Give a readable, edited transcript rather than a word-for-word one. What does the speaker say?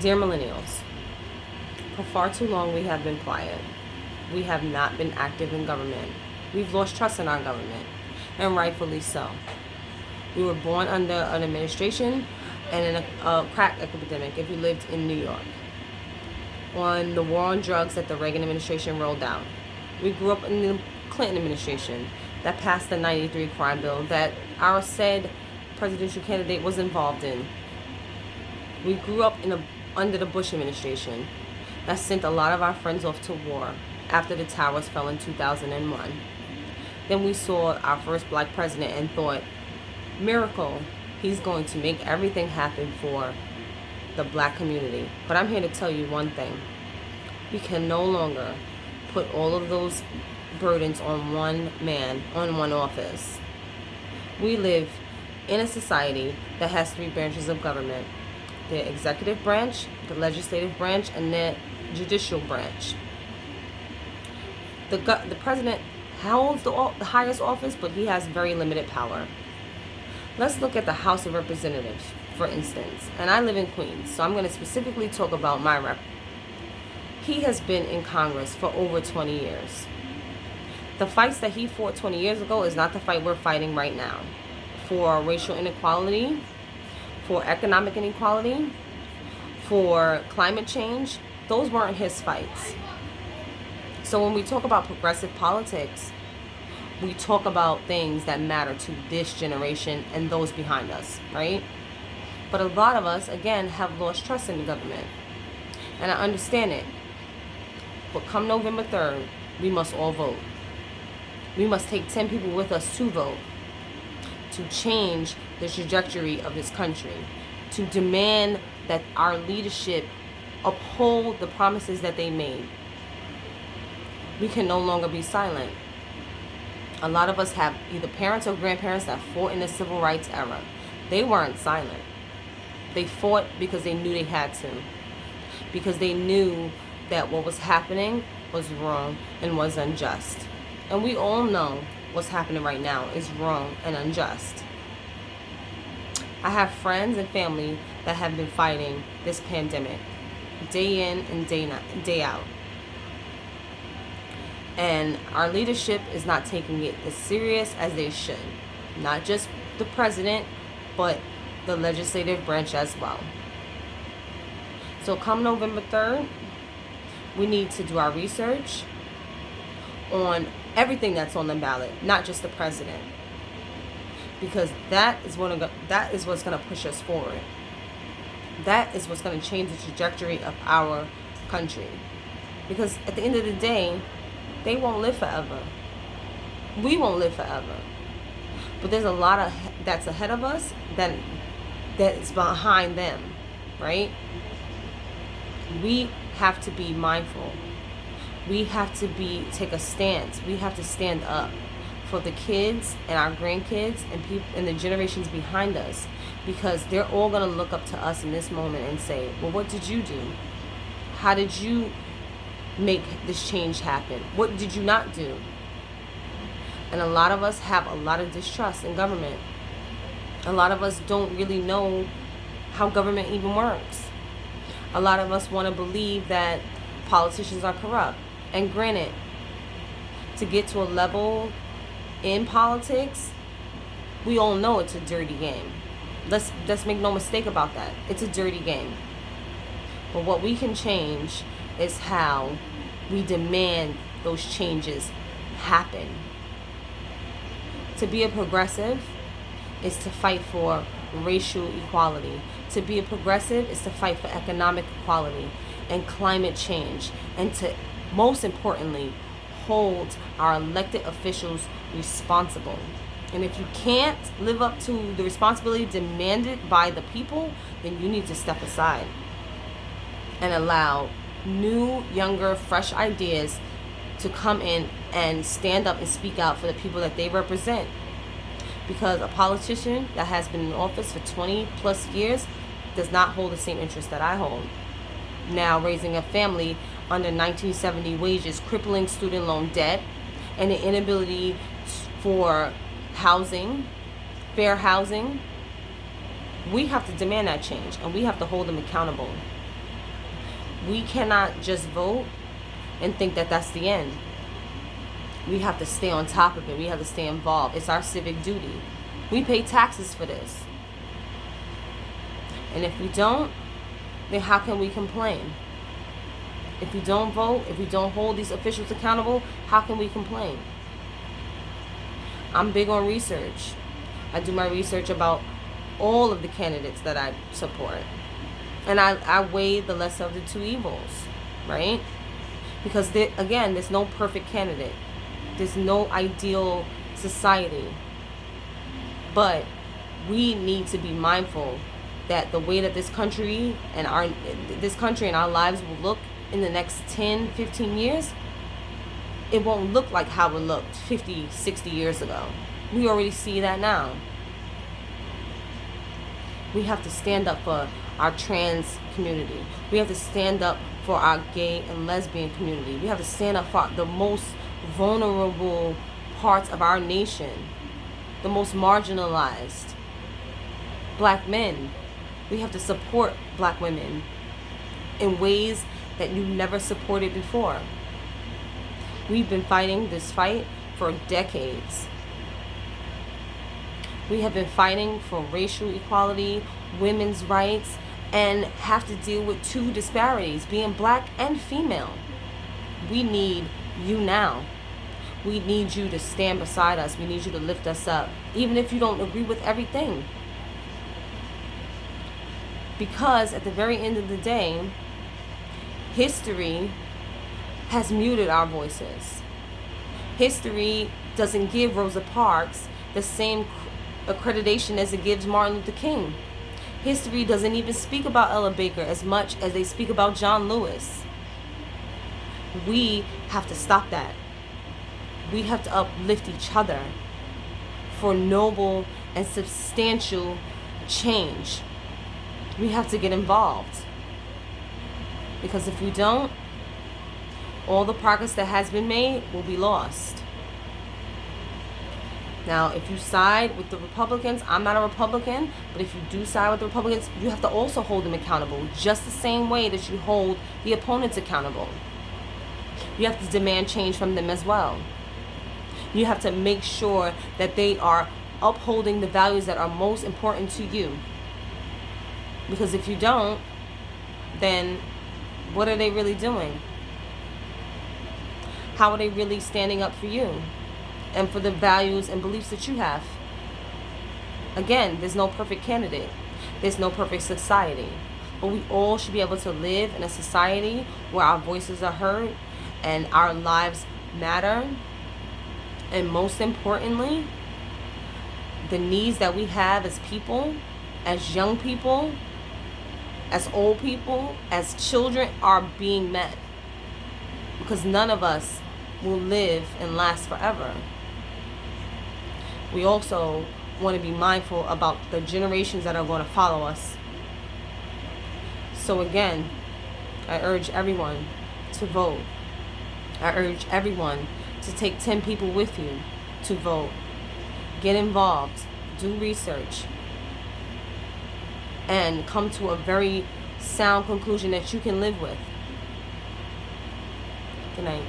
Dear Millennials, for far too long we have been quiet. We have not been active in government. We've lost trust in our government, and rightfully so. We were born under an administration and in a crack epidemic if you lived in New York, on the war on drugs that the Reagan administration rolled out. We grew up in the Clinton administration that passed the 93 crime bill that our said presidential candidate was involved in. We grew up under the Bush administration that sent a lot of our friends off to war after the towers fell in 2001. Then we saw our first black president and thought, miracle, he's going to make everything happen for the black community. But I'm here to tell you one thing. We can no longer put all of those burdens on one man, on one office. We live in a society that has three branches of government: the executive branch, the legislative branch, and the judicial branch. The president holds the highest office, but he has very limited power. Let's look at the House of Representatives, for instance. And I live in Queens, so I'm going to specifically talk about my rep. He has been in Congress for over 20 years. The fights that he fought 20 years ago is not the fight we're fighting right now. For racial inequality, for economic inequality, for climate change, those weren't his fights. So when we talk about progressive politics, we talk about things that matter to this generation and those behind us, right? But a lot of us, again, have lost trust in the government. And I understand it. But come November 3rd, we must all vote. We must take 10 people with us to vote, to change the trajectory of this country, to demand that our leadership uphold the promises that they made. We can no longer be silent. A lot of us have either parents or grandparents that fought in the civil rights era. They weren't silent. They fought because they knew they had to, because they knew that what was happening was wrong and was unjust. And we all know what's happening right now is wrong and unjust. I have friends and family that have been fighting this pandemic day in and day out. And our leadership is not taking it as serious as they should. Not just the president, but the legislative branch as well. So come November 3rd, we need to do our research on everything that's on the ballot, not just the president. Because that is what's going to push us forward. That is what's going to change the trajectory of our country. Because at the end of the day, they won't live forever. We won't live forever. But there's a lot of that's ahead of us that is behind them, right? We have to be mindful. We have to take a stance. We have to stand up for the kids and our grandkids and people and the generations behind us, because they're all going to look up to us in this moment and say, well, what did you do? How did you make this change happen? What did you not do? And a lot of us have a lot of distrust in government. A lot of us don't really know how government even works. A lot of us want to believe that politicians are corrupt. And granted, to get to a level in politics, we all know it's a dirty game. Let's make no mistake about that. It's a dirty game. But what we can change is how we demand those changes happen. To be a progressive is to fight for racial equality. To be a progressive is to fight for economic equality and climate change, and to, most importantly, hold our elected officials responsible. And if you can't live up to the responsibility demanded by the people, then you need to step aside and allow new, younger, fresh ideas to come in and stand up and speak out for the people that they represent. Because a politician that has been in office for 20 plus years does not hold the same interest that I hold. Now raising a family under 1970 wages, crippling student loan debt, and the inability for housing, fair housing, we have to demand that change, and we have to hold them accountable. We cannot just vote and think that that's the end. We have to stay on top of it. We have to stay involved. It's our civic duty. We pay taxes for this. And if we don't, then how can we complain? If we don't vote, if we don't hold these officials accountable, how can we complain? I'm big on research. I do my research about all of the candidates that I support. And I weigh the lesser of the two evils, right? Because there's no perfect candidate. There's no ideal society. But we need to be mindful that the way that this country and our lives will look in the next 10, 15 years, it won't look like how it looked 50, 60 years ago. We already see that now. We have to stand up for our trans community. We have to stand up for our gay and lesbian community. We have to stand up for the most vulnerable parts of our nation, the most marginalized. Black men. We have to support black women in ways that you never supported before. We've been fighting this fight for decades. We have been fighting for racial equality, women's rights, and have to deal with two disparities, being black and female. We need you now. We need you to stand beside us. We need you to lift us up, even if you don't agree with everything. Because at the very end of the day, history has muted our voices. History doesn't give Rosa Parks the same accreditation as it gives Martin Luther King. History doesn't even speak about Ella Baker as much as they speak about John Lewis. We have to stop that. We have to uplift each other for noble and substantial change. We have to get involved. Because if we don't, all the progress that has been made will be lost. Now, if you side with the Republicans, I'm not a Republican, but if you do side with the Republicans, you have to also hold them accountable, just the same way that you hold the opponents accountable. You have to demand change from them as well. You have to make sure that they are upholding the values that are most important to you. Because if you don't, then what are they really doing? How are they really standing up for you and for the values and beliefs that you have? Again, there's no perfect candidate. There's no perfect society. But we all should be able to live in a society where our voices are heard and our lives matter. And most importantly, the needs that we have as people, as young people, as old people, as children are being met. Because none of us will live and last forever. We also want to be mindful about the generations that are going to follow us. So again, I urge everyone to vote. I urge everyone to take 10 people with you to vote. Get involved. Do research. And come to a very sound conclusion that you can live with. Good night.